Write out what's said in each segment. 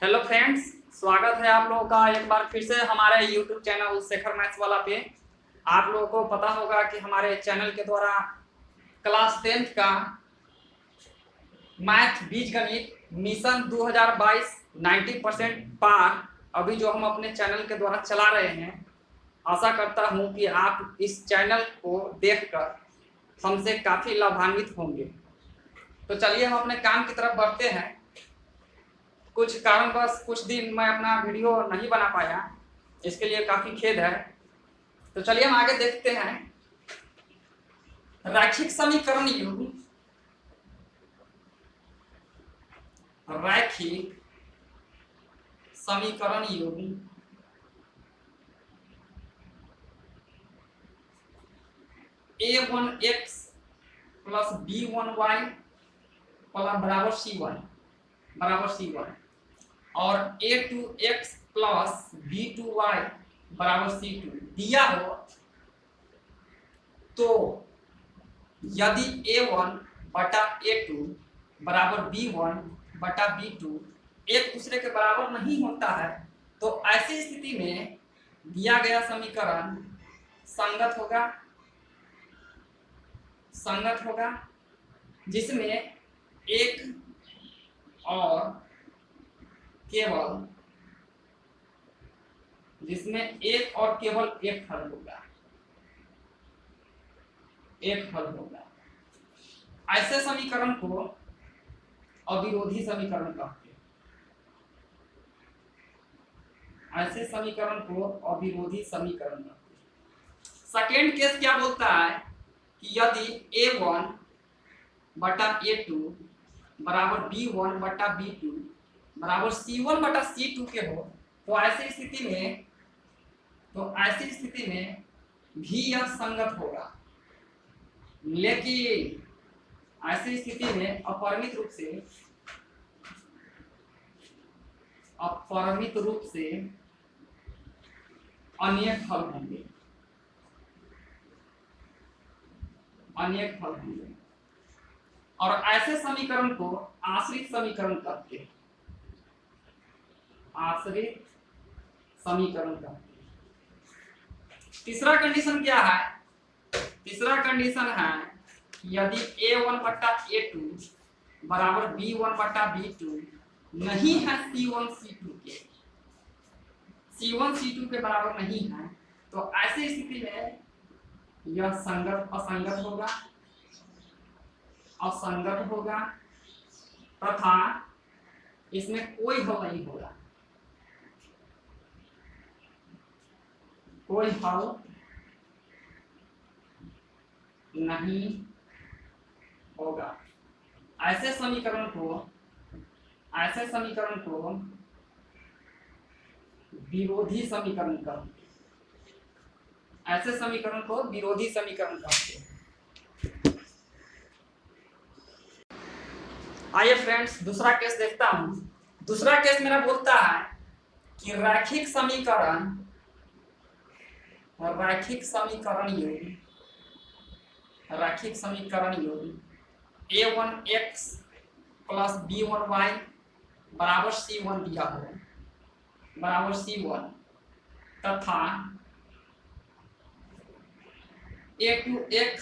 Hello friends, स्वागत है आप लोगों का एक बार फिर से हमारे यूट्यूब चैनल शेखर मैथ्स वाला पे। आप लोगों को पता होगा कि हमारे चैनल के द्वारा क्लास 10th का मैथ बीजगणित मिशन 2022 90% पार अभी जो हम अपने चैनल के द्वारा चला रहे हैं। आशा करता हूं कि आप इस चैनल को देखकर हमसे काफ़ी लाभान्वित होंगे। तो चलिए हम अपने काम की तरफ बढ़ते हैं। कुछ कारणवश कुछ दिन मैं अपना वीडियो नहीं बना पाया, इसके लिए काफ़ी खेद है। तो चलिए हम आगे देखते हैं। रैखिक समीकरण युग्म, रैखिक समीकरण युग्म a1x प्लस b1y बराबर c1 और a2x प्लस b2y बराबर c2 दिया हो तो यदि a1 बटा a2 बराबर b1 बटा b2 एक दूसरे के बराबर नहीं होता है तो ऐसी स्थिति में दिया गया समीकरण संगत होगा जिसमें एक और केवल एक हल होगा। ऐसे समीकरण को अविरोधी समीकरण कहते हैं। सेकेंड केस क्या बोलता है कि यदि a1 बटा a2 बराबर b1 बटा b2 बराबर c1 बटा c2 के हो तो ऐसी स्थिति में भी यह संगत होगा, लेकिन ऐसी स्थिति में अपरिमित रूप से अनेक हल होंगे। और ऐसे समीकरण को आश्रित समीकरण कहते हैं। तीसरा कंडीशन क्या है? तीसरा कंडीशन है यदि a1 बटा a2 बराबर b1 बटा b2 नहीं है c1 c2 के बराबर नहीं है तो ऐसी स्थिति में यह असंगत होगा तथा इसमें कोई हल नहीं होगा। ऐसे समीकरण को विरोधी समीकरण कहते हैं। आइए फ्रेंड्स, दूसरा केस देखता हूं। दूसरा केस मेरा बोलता है कि रैखिक समीकरण युग्म a1x प्लस b1y बराबर c1 दिया हो तथा a2x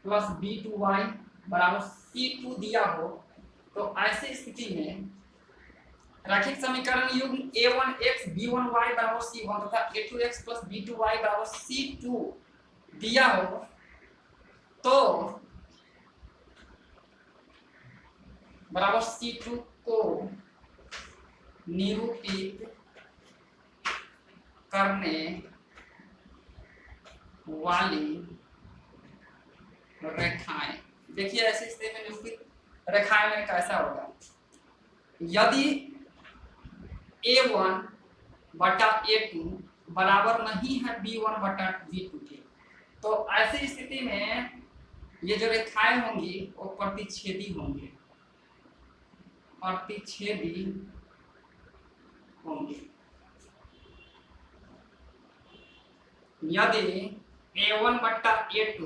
प्लस b2y बराबर c2 दिया हो तो ऐसी स्थिति में रैखिक समीकरण युग्म a1x b1y बराबर c1 तथा a2x प्लस b2y बराबर c2 दिया हो तो बराबर c2 को निरूपित करने वाली रेखाएं। देखिए ऐसी स्थिति में निरूपित रेखाएं में कैसा होगा। यदि a1 बटा a2 बराबर नहीं है b1 बटा b2 के तो ऐसी स्थिति में ये जो रेखाएं होंगी वो प्रतिच्छेदी होंगी। यदि a1 बटा a2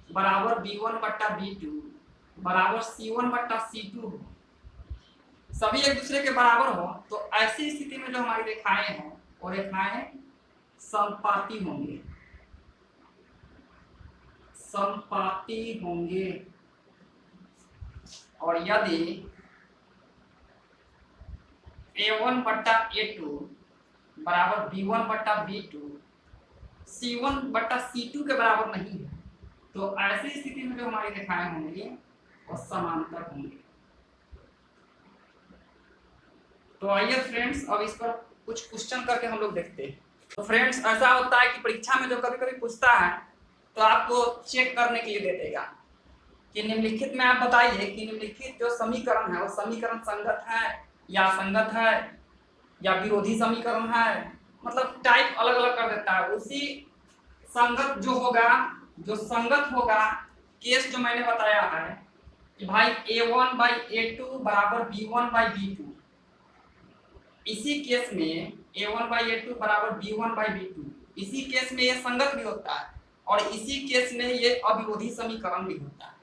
बराबर b1 बटा b2 बराबर c1 बटा c2 हो सभी एक दूसरे के बराबर हो तो ऐसी स्थिति में जो हमारी रेखाएं हैं वो रेखाएं समपाती होंगी, समपाती होंगे। और यदि A1 बट्टा A2 बराबर B1 बट्टा B2 C1 बट्टा C2 के बराबर नहीं है तो ऐसी स्थिति में जो हमारी रेखाएं होंगी वो समांतर होंगी। तो आइए फ्रेंड्स अब इस पर कुछ क्वेश्चन करके हम लोग देखते हैं। तो फ्रेंड्स ऐसा होता है कि परीक्षा में जो कभी कभी पूछता है तो आपको चेक करने के लिए दे देगा कि निम्नलिखित में आप बताइए कि निम्नलिखित जो समीकरण है वो समीकरण संगत है या असंगत है या विरोधी समीकरण है, मतलब टाइप अलग अलग कर देता है। उसी संगत जो होगा, जो संगत होगा केस जो मैंने बताया है कि भाई A1/A2 बराबर B1/B2, इसी केस में A1/A2 बराबर B1/B2, इसी केस में ये संगत भी होता है और इसी केस में ये अविरोधी समीकरण भी होता है।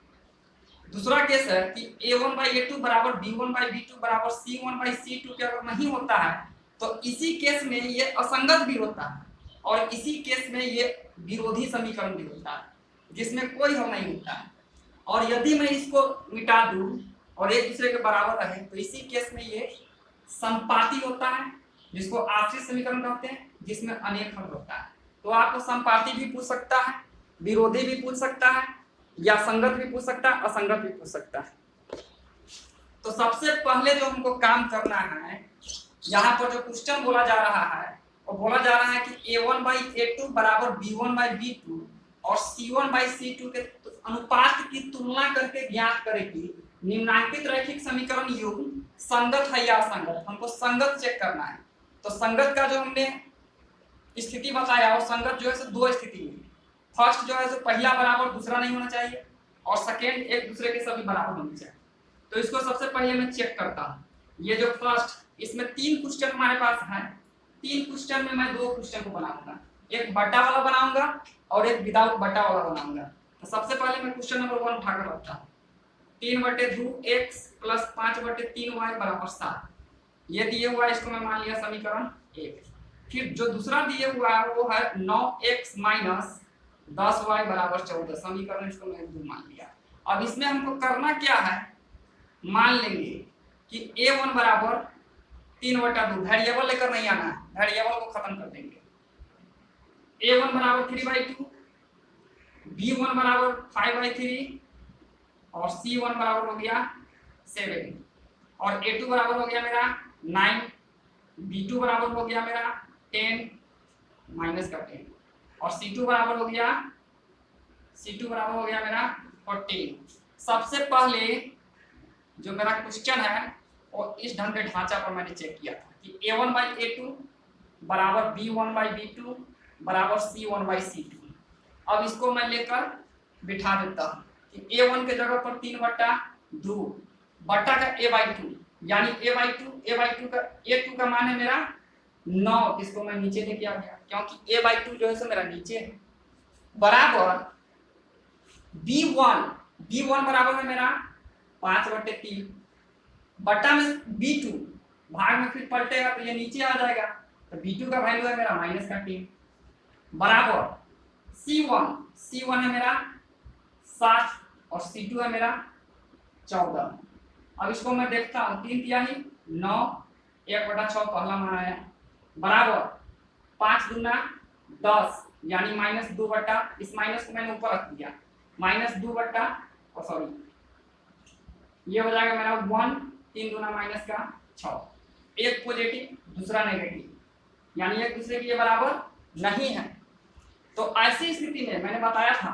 दूसरा केस है कि A1/A2 बराबर B1/B2 बराबर C1/C2 के अगर नहीं होता है तो इसी केस में ये असंगत भी होता है और इसी केस में ये विरोधी समीकरण भी होता है जिसमें कोई हल नहीं होता है। और यदि मैं इसको मिटा दूं और एक दूसरे के बराबर रहे तो इसी केस में ये समपाती होता है जिसको आश्रित समीकरण कहते हैं, जिसमें अनेक हल होता है। तो आपको समपाती भी पूछ सकता है, विरोधी भी पूछ सकता है, या संगत भी पूछ सकता है, असंगत भी पूछ सकता है। तो सबसे पहले जो हमको काम करना है, यहाँ पर जो क्वेश्चन बोला जा रहा है वो बोला जा रहा है कि A1/A2 बराबर B1/B2 और C1/C2 के अनुपात की तुलना करके ज्ञात करें कि निम्नांकित रैखिक समीकरण युग्म संगत है या असंगत। हमको संगत चेक करना है। तो संगत का जो हमने स्थिति बताया और संगत जो है सो दो स्थिति में, फर्स्ट जो है सो पहला बराबर दूसरा नहीं होना चाहिए और सेकेंड एक दूसरे के सभी बराबर होने चाहिए। तो इसको सबसे पहले मैं चेक करता हूँ। ये जो फर्स्ट, इसमें 3 क्वेश्चन हमारे पास है, 3 क्वेश्चन में मैं 2 क्वेश्चन को बनाऊंगा, एक बटा वाला बनाऊंगा और एक विदाउट बटा वाला बनाऊंगा। तो सबसे पहले मैं क्वेश्चन नंबर 1 उठाकर रखता हूँ। 3/2x + 5/3y बराबर 7, ये दिए हुआ है, इसको मैं मान लिया समीकरण 1। फिर जो दूसरा दिए हुआ है वो है 9x - 10y बराबर 14, समीकरण इसको मैंने 2 मान लिया। अब इसमें हमको करना क्या है, मान लेंगे कि A1 बराबर 3/2, वेरिएबल लेकर नहीं आना है, वेरिएबल को खत्म कर देंगे। A1 बराबर 3/2, B1 बराबर 5/3 और C1 बराबर हो गया 7 और A2 बराबर हो गया मेरा 9, B2 बराबर हो गया मेरा 10 माइनस का 10 और C2 बराबर हो गया मेरा 14। सबसे पहले जो मेरा क्वेश्चन है वो इस ढंग के ढांचा पर मैंने चेक किया था कि A1/A2 बराबर B1/B2 बराबर C1/C2। अब इसको मैं लेकर बिठा देता हूँ कि A1 के जगह पर 3/2 बटा का A/2, यानी A/2 का A2 का मान है मेरा 9, इसको मैं नीचे लेके आ गया क्योंकि A/2 जो है सो मेरा नीचे है, बराबर B1 बराबर है मेरा 5/3 बटा में B2, भाग में फिर पलटेगा तो ये नीचे आ जाएगा, तो B2 का वैल्यू है मेरा -3 बराबर C1 है मेरा 7 और C2 है मेरा 14। अब इसको मैं देखता हूँ, 3 तिहाई 9, 1/6 पहला मान आया बराबर 5 दूना 10 यानी -2 बटा, इस माइनस को मैंने ऊपर रख दिया, -2 बटा सॉरी ये हो जाएगा मेरा 1, 3 दूना -6, एक पॉजिटिव दूसरा नेगेटिव, यानी एक दूसरे के बराबर नहीं है। तो ऐसी स्थिति में मैंने बताया था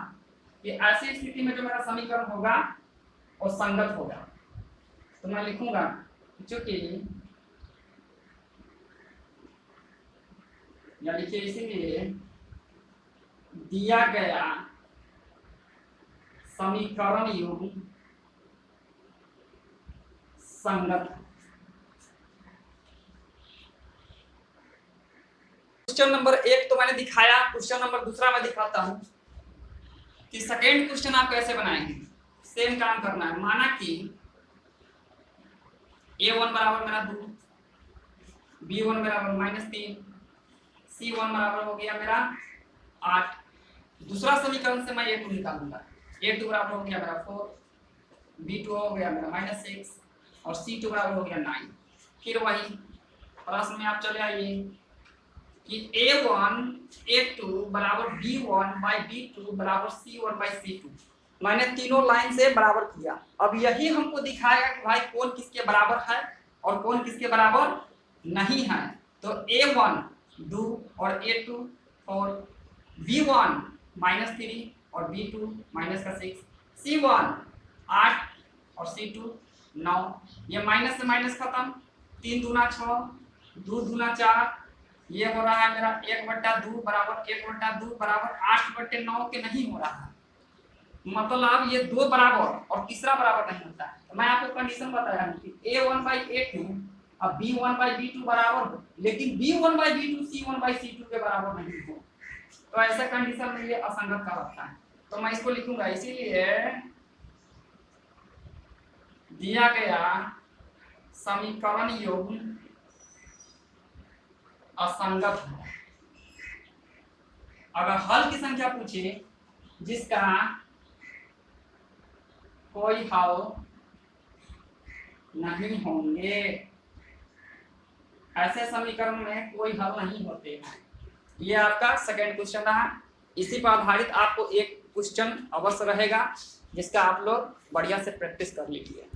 कि ऐसी स्थिति में जो मेरा समीकरण होगा वो संगत होगा। तो मैं लिखूंगा चूंकि या लिखिए इसीलिए दिया गया समीकरण युग्म संगत। क्वेश्चन नंबर 1 तो मैंने दिखाया, क्वेश्चन नंबर दूसरा मैं दिखाता हूं कि सेकेंड क्वेश्चन आप कैसे बनाएंगे। सेम काम करना है, माना कि A1 बराबर मेरा 2, B1 बराबर -3, C1 बराबर हो गया मेरा 8। दूसरा समीकरण से मैं A2 निकालूंगा। A2 बराबर हो गया मेरा 4, B2 हो गया मेरा -6 और C2 बराबर हो गया 9। फिर वही प्रश्न में आप चले आइए कि A1 A2 बराबर B1 बाई B2 बराबर C1 बाई C2। मैंने तीनों लाइन से बराबर किया। अब यही हमको दिखाएगा कि भाई कौन किसके बराबर है और कौन किसके बराबर नहीं है। तो A1 2 और A2 4, B1 -3 और B2 -6, C1 8 और C2 9। ये माइनस से माइनस खत्म, 3 दूना 6, 2 दूना 4, ये हो रहा है मेरा 1/2 बराबर 1/2 बराबर 8/9 के नहीं हो रहा है। मतलब ये दो बराबर और तीसरा बराबर नहीं होता है। तो मैं आपको कंडीशन बताया हूं कि A1/A2 अब B1/B2 बराबर हो, लेकिन B1/B2 C1/C2 के बराबर नहीं हो। तो ऐसे कंडीशन में ये असंगत का होता है। तो मैं इसको लिखूंगा, इसीलिए दिया गया समीकरण युग्म असंगत है। अगर हल की संख्या पूछे जिसका कोई हल नहीं होंगे, ऐसे समीकरण में कोई हल नहीं होते हैं। ये आपका सेकंड क्वेश्चन रहा। इसी पर आधारित आपको एक क्वेश्चन अवश्य रहेगा जिसका आप लोग बढ़िया से प्रैक्टिस कर लीजिए।